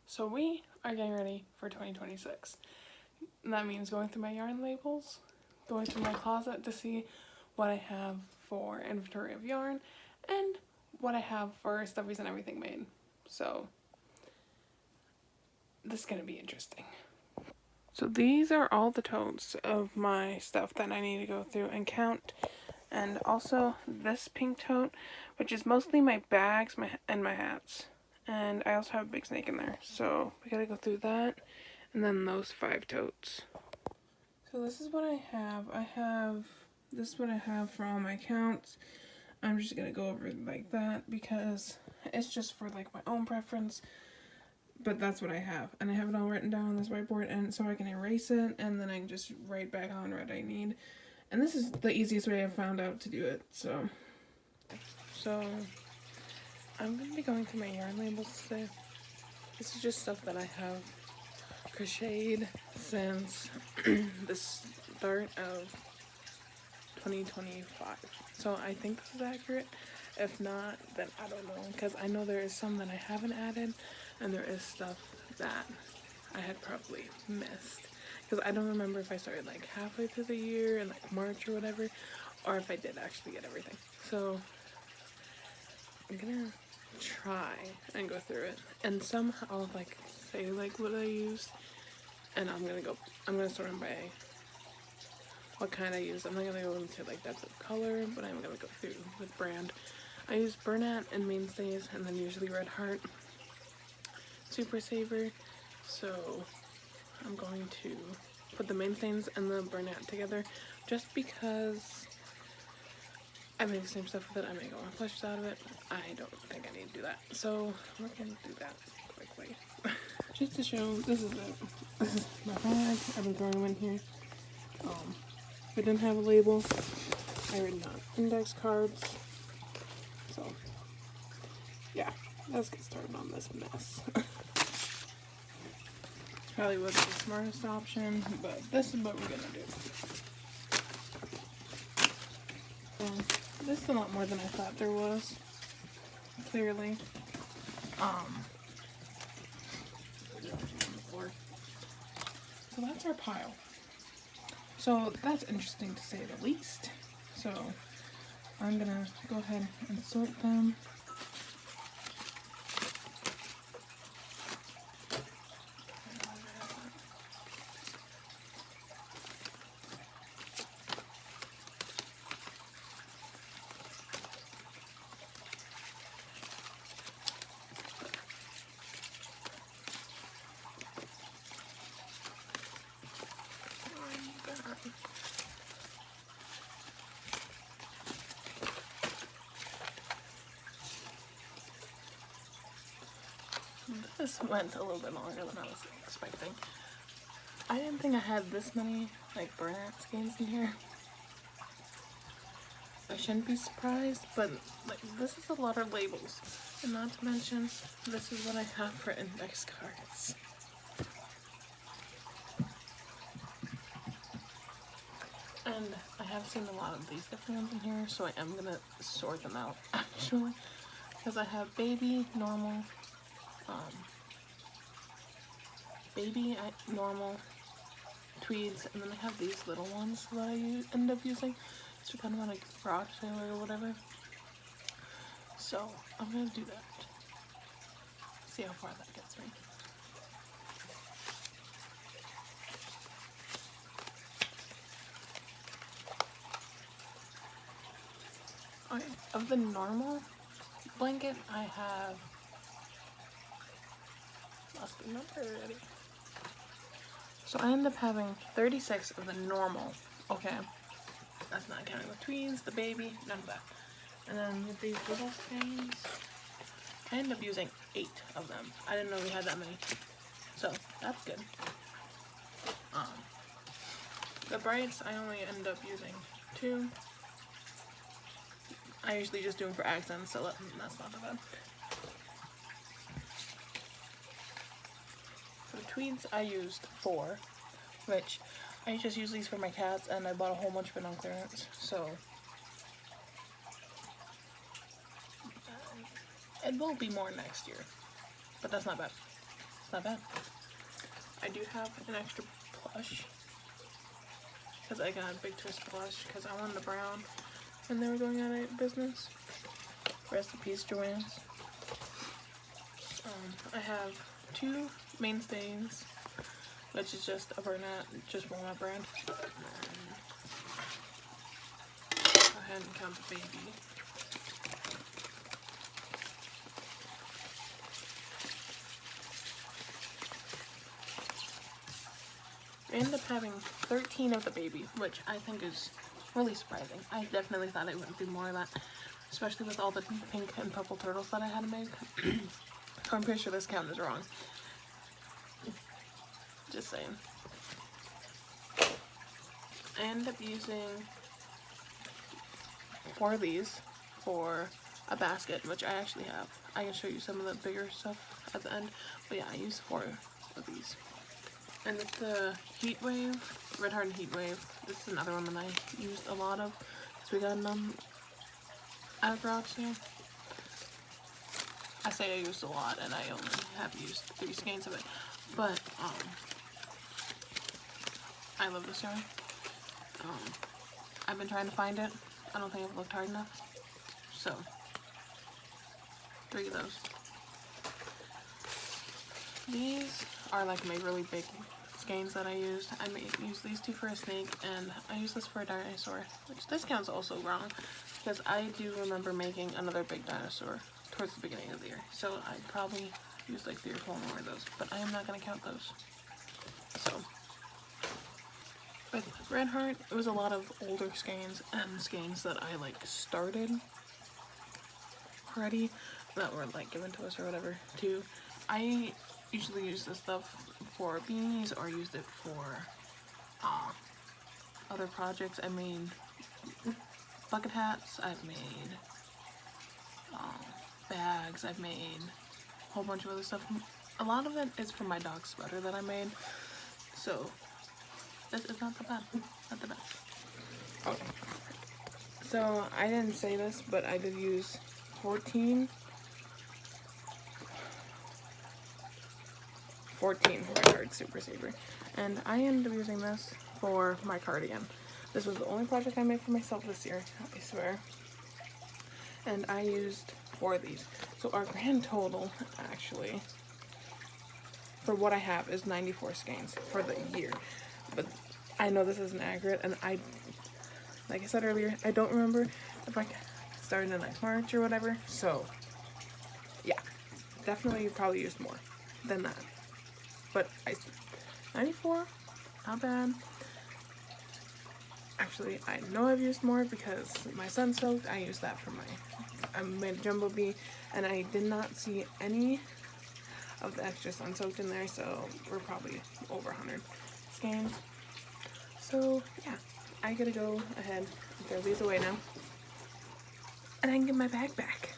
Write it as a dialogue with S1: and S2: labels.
S1: So we are getting ready for 2026. And that means going through my yarn labels, going through my closet to see what I have for inventory of yarn, and what I have for stuffies and everything made. So this is going to be interesting. So these are all the totes of my stuff that I need to go through and count. And also this pink tote, which is mostly my bags and my hats. And I also have a big snake in there. So we gotta go through that. And then those 5 totes. So this is what I have. This is what I have for all my counts. I'm just gonna go over it like that because it's just for like my own preference. But that's what I have. And I have it all written down on this whiteboard, and so I can erase it and then I can just write back on what I need. And this is the easiest way I've found out to do it. So I'm gonna be going through my yarn labels today. This is just stuff that I have crocheted since the start of 2025. So I think this is accurate. If not, then I don't know, because I know there is some that I haven't added, and there is stuff that I had probably missed. Because I don't remember if I started like halfway through the year in like March or whatever, or if I did actually get everything. So I'm gonna try and go through it, and some I'll like say like what I used, and I'm gonna sort them by what kind I use. I'm not gonna go into like depth of color, but I'm gonna go through the brand. I use Bernat and Mainstays, and then usually Red Heart, Super Saver. So I'm going to put the Mainstays and the Bernat together, just because I make the same stuff with it. I make all my plushes out of it. I don't think I need to do that, so we're gonna do that quickly. Just to show, this is it. This is my bag. I've been throwing them in here. If it didn't have a label, I written out index cards. So yeah, let's get started on this mess. Probably wasn't the smartest option, but this is what we're gonna do. This is a lot more than I thought there was, clearly. So that's our pile. So that's interesting to say the least. So I'm gonna go ahead and sort them. This went a little bit longer than I was expecting. I didn't think I had this many like Bernat skeins in here. I shouldn't be surprised, but like this is a lot of labels, and not to mention this is what I have for index cards. And I have seen a lot of these different ones in here, so I am gonna sort them out actually, because I have baby, normal, normal, tweeds, and then I have these little ones that I end up using to kind of like garage sale or whatever. So I'm gonna do that. See how far that gets me. Okay, of the normal blanket, I have lost the number already. So I end up having 36 of the normal. Okay, that's not counting the tweens, the baby, none of that. And then with these little skeins, I end up using 8 of them. I didn't know we had that many, so that's good. The brights, I only end up using 2. I usually just do them for accents, so that's not that bad. For the tweeds, I used 4, which I just use these for my cats, and I bought a whole bunch of it on clearance, so it will be more next year, but that's not bad. It's not bad. I do have an extra plush because I got a Big Twist plush because I wanted a brown and they were going out of business. Rest in peace, Joann's. I have two mainstays, which is just a Bernat, just Walnut brand. Go ahead and count the baby. I ended up having 13 of the baby, which I think is really surprising. I definitely thought it wouldn't be more of that, especially with all the pink and purple turtles that I had to make. So I'm pretty sure this count is wrong. Just saying. I ended up using 4 of these for a basket, which I actually have. I can show you some of the bigger stuff at the end, but yeah, I used 4 of these. And it's the Heat Wave, Red Heart and Heat Wave. This is another one that I used a lot of because we got them at a garage sale. I say I used a lot, and I only have used 3 skeins of it, but I love this yarn. I've been trying to find it. I don't think I've looked hard enough. So 3 of those. These are like my really big skeins that I used. I used these 2 for a snake, and I used this for a dinosaur, which this count's also wrong because I do remember making another big dinosaur towards the beginning of the year. So I probably used like 3 or 4 more of those, but I am not going to count those. So with Red Heart, it was a lot of older skeins and skeins that I like started already that were like given to us or whatever too. I usually use this stuff for beanies or used it for other projects. I made bucket hats, I've made bags, I've made a whole bunch of other stuff. A lot of it is from my dog's sweater that I made, so this is not the bad, not the best. Okay. So I didn't say this, but I did use 14 Red Heart Super Saver, and I ended up using this for my cardigan. This was the only project I made for myself this year, I swear, and I used 4 of these. So our grand total, actually, for what I have is 94 skeins for the year, but I know this isn't accurate, and like I said earlier, I don't remember if I started in like March or whatever, so yeah, definitely probably used more than that. But 94, not bad. Actually, I know I've used more because my Sun Soaked, I used that for I made a Jumbo Bee, and I did not see any of the extra Sun Soaked in there, so we're probably over 100 skeins. So yeah, I gotta go ahead and throw these away now, and I can get my bag back.